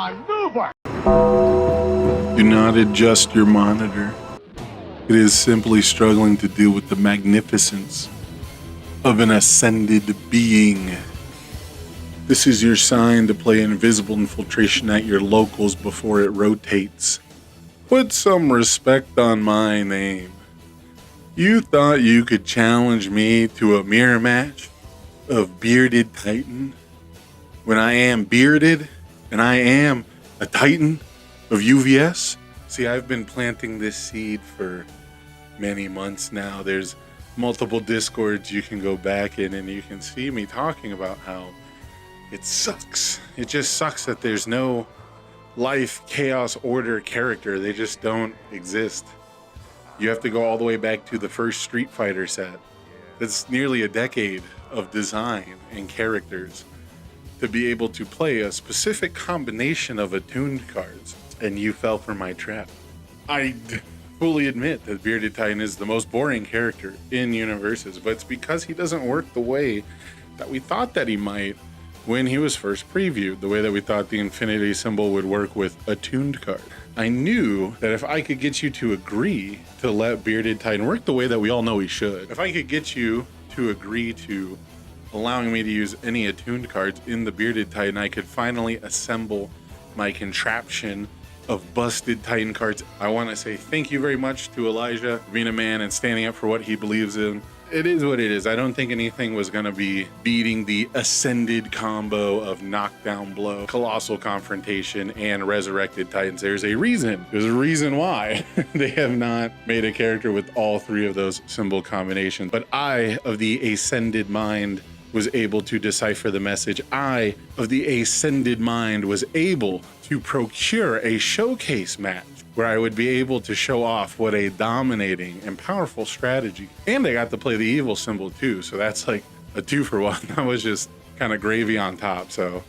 maneuver. Do not adjust your monitor. It is simply struggling to deal with the magnificence of an ascended being. This is your sign to play invisible infiltration at your locals before it rotates. Put some respect on my name. You thought you could challenge me to a mirror match of bearded titan when I am bearded and I am a titan of UVS? See, I've been planting this seed for many months now. There's multiple discords you can go back in and you can see me talking about how it sucks. It just sucks that there's no life, chaos, order character. They just don't exist. You have to go all the way back to the first Street Fighter set. It's nearly a decade of design and characters to be able to play a specific combination of attuned cards, and you fell for my trap. I fully admit that Bearded Titan is the most boring character in Universes, but it's because he doesn't work the way that we thought that he might when he was first previewed, the way that we thought the infinity symbol would work with attuned card. I knew that if I could get you to agree to let Bearded Titan work the way that we all know he should, if I could get you to agree to allowing me to use any attuned cards in the Bearded Titan, I could finally assemble my contraption of busted Titan cards. I want to say thank you very much to Elijah for being a man and standing up for what he believes in. It is what it is. I don't think anything was going to be beating the ascended combo of knockdown blow, colossal confrontation, and resurrected Titans. There's a reason. There's a reason why they have not made a character with all three of those symbol combinations. But I, of the ascended mind, was able to decipher the message. I, of the ascended mind, was able to procure a showcase match where I would be able to show off what a dominating and powerful strategy. And I got to play the evil symbol too, so that's like a 2-for-1. That was just kind of gravy on top. So,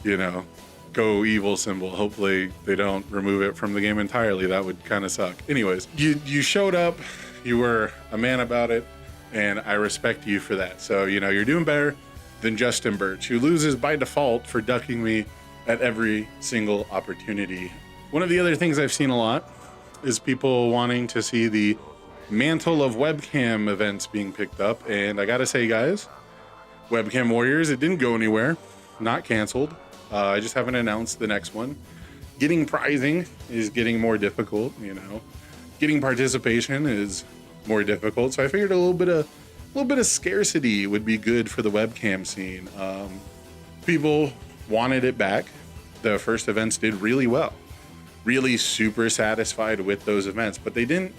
you know, go evil symbol. Hopefully they don't remove it from the game entirely. That would kind of suck. Anyways, you showed up, you were a man about it, and I respect you for that. So, you know, you're doing better than Justin Birch, who loses by default for ducking me at every single opportunity. One of the other things I've seen a lot is people wanting to see the mantle of webcam events being picked up. And I gotta say, guys, Webcam Warriors, it didn't go anywhere, not canceled. I just haven't announced the next one. Getting prizing is getting more difficult, you know. Getting participation is more difficult. So I figured a little bit of scarcity would be good for the webcam scene. People wanted it back. The first events did really well. Really super satisfied with those events, but they didn't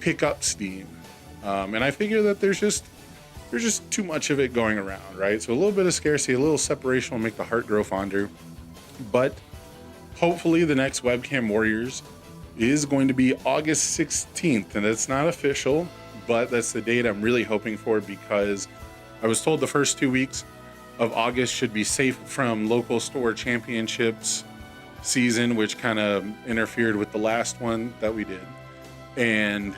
pick up steam. And I figure that there's just too much of it going around, right? So a little bit of scarcity, a little separation will make the heart grow fonder. But hopefully the next Webcam Warriors is going to be August 16th, and it's not official, but that's the date I'm really hoping for, because I was told the first 2 weeks of August should be safe from local store championships season, which kind of interfered with the last one that we did. And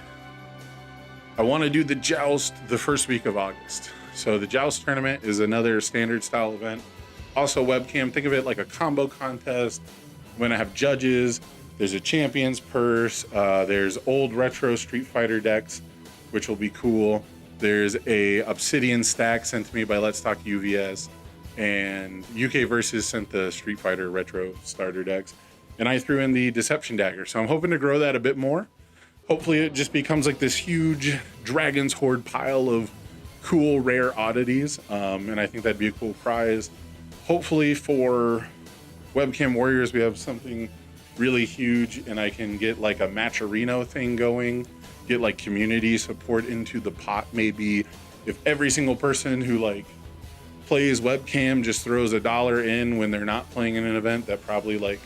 I want to do the joust the first week of August. So the joust tournament is another standard style event. Also webcam, think of it like a combo contest. I'm going to have judges. There's a champion's purse. There's old retro Street Fighter decks, which will be cool. There's a Obsidian stack sent to me by Let's Talk UVS. And UK Versus sent the Street Fighter retro starter decks, and I threw in the Deception Dagger. So I'm hoping to grow that a bit more. Hopefully it just becomes like this huge Dragon's Horde pile of cool rare oddities, and I think that'd be a cool prize. Hopefully for Webcam Warriors we have something really huge, and I can get like a Matcherino thing going, get like community support into the pot. Maybe if every single person who like plays webcam just throws $1 in when they're not playing in an event, that probably like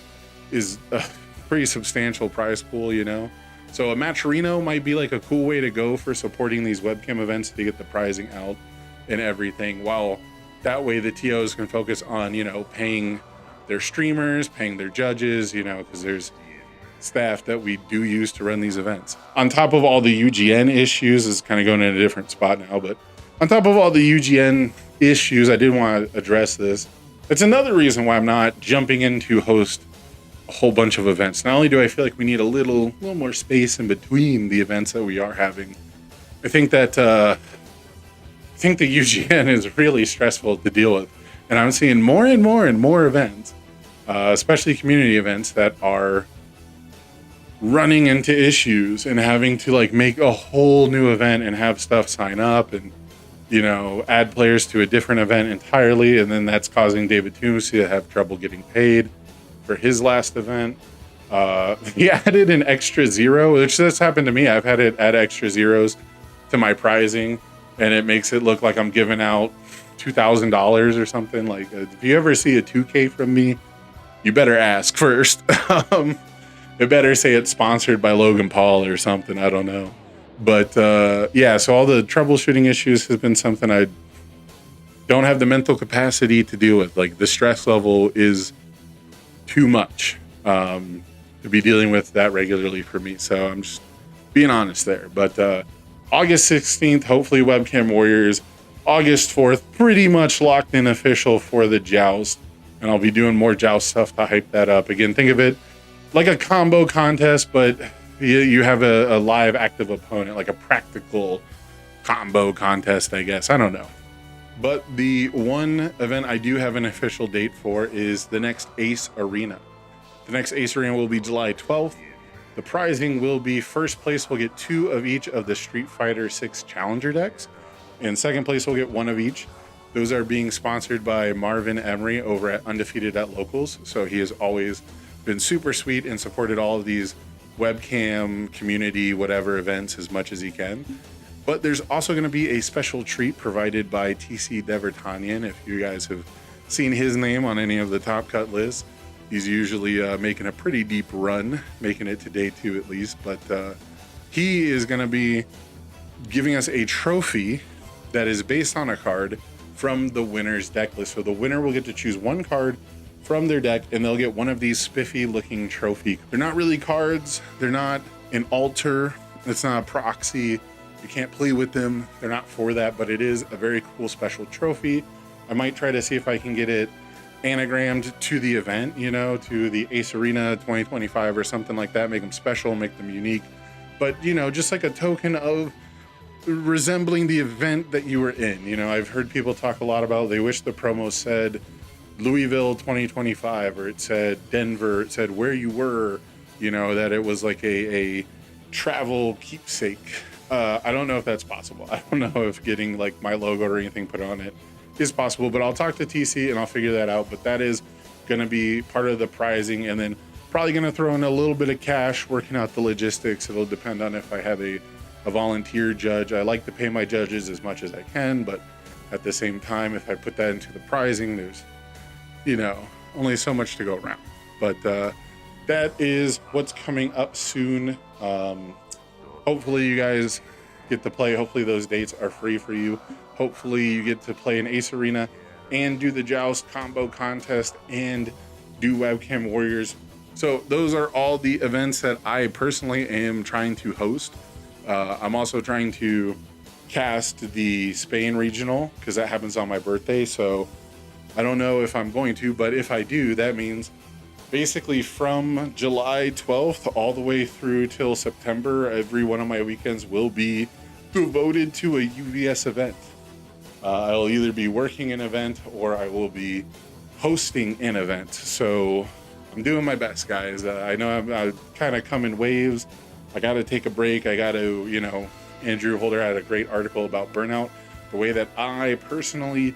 is a pretty substantial prize pool, you know. So a Matcherino might be like a cool way to go for supporting these webcam events to get the prizing out and everything, while that way the TOs can focus on, you know, paying their streamers, paying their judges, you know, because there's staff that we do use to run these events. On top of all the UGN issues, is kind of going in a different spot now, but on top of all the UGN issues, I did want to address this. It's another reason why I'm not jumping in to host a whole bunch of events. Not only do I feel like we need a little more space in between the events that we are having, I think that the UGN is really stressful to deal with, and I'm seeing more and more events, especially community events, that are running into issues and having to like make a whole new event and have stuff sign up and add players to a different event entirely, and then that's causing David Toombs to have trouble getting paid for his last event. He added an extra zero, which just happened to me. I've had it add extra zeros to my prizing, and it makes it look like I'm giving out $2,000 or something. Like, if you ever see a 2K from me, you better ask first. It better say it's sponsored by Logan Paul or something. I don't know. But yeah, so all the troubleshooting issues has been something I don't have the mental capacity to deal with. Like, the stress level is too much to be dealing with that regularly for me. So I'm just being honest there. But August 16th, hopefully Webcam Warriors. August 4th, pretty much locked in official for the Joust. And I'll be doing more Joust stuff to hype that up. Again, think of it like a combo contest, but you have a live active opponent, like a practical combo contest, I guess. I don't know. But the one event I do have an official date for is the next Ace Arena. The next Ace Arena will be July 12th. The prizing will be first place will get 2 of each of the Street Fighter 6 Challenger decks, and second place will get 1 of each. Those are being sponsored by Marvin Emery over at Undefeated at Locals. So he has always been super sweet and supported all of these webcam community whatever events as much as he can. But there's also going to be a special treat provided by TC Devertanian. If you guys have seen his name on any of the Top Cut lists, he's usually making a pretty deep run, making it to day 2 at least. But he is going to be giving us a trophy that is based on a card from the winner's deck list. So the winner will get to choose 1 card from their deck, and they'll get one of these spiffy looking trophy. They're not really cards. They're not an altar. It's not a proxy. You can't play with them. They're not for that, but it is a very cool special trophy. I might try to see if I can get it anagrammed to the event, to the Ace Arena 2025 or something like that. Make them special, make them unique. But, just like a token of resembling the event that you were in. I've heard people talk a lot about, they wish the promo said Louisville 2025, or it said Denver, it said where you were, that it was like a travel keepsake. I don't know if that's possible. I don't know if getting like my logo or anything put on it is possible, but I'll talk to TC and I'll figure that out. But that is going to be part of the prizing, and then probably going to throw in a little bit of cash working out the logistics. It'll depend on if I have a volunteer judge. I like to pay my judges as much as I can, but at the same time, if I put that into the prizing, there's only so much to go around. But that is what's coming up soon. Hopefully you guys get to play. Hopefully those dates are free for you. Hopefully you get to play in Ace Arena and do the Joust combo contest and do Webcam Warriors. So those are all the events that I personally am trying to host. I'm also trying to cast the Spain regional because that happens on my birthday. So I don't know if I'm going to, but if I do, that means basically from July 12th all the way through till September, every one of my weekends will be devoted to a UVS event. I'll either be working an event or I will be hosting an event. So I'm doing my best, guys. I know I kind of come in waves. I got to take a break. I got to, Andrew Holder had a great article about burnout. The way that I personally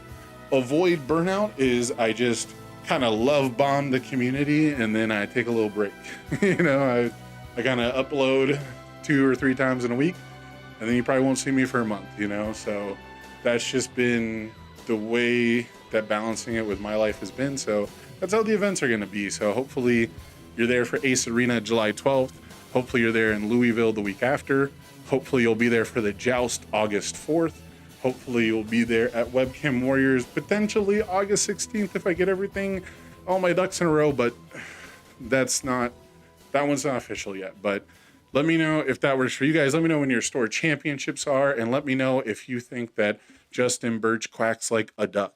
avoid burnout is I just kind of love bomb the community and then I take a little break. I kind of upload 2 or 3 times in a week and then you probably won't see me for a month, so that's just been the way that balancing it with my life has been. So that's how the events are going to be. So hopefully you're there for Ace Arena July 12th. Hopefully you're there in Louisville the week after. Hopefully you'll be there for the Joust August 4th. Hopefully you'll be there at Webcam Warriors, potentially August 16th if I get all my ducks in a row, but that one's not official yet. But let me know if that works for you guys. Let me know when your store championships are, and let me know if you think that Justin Birch quacks like a duck.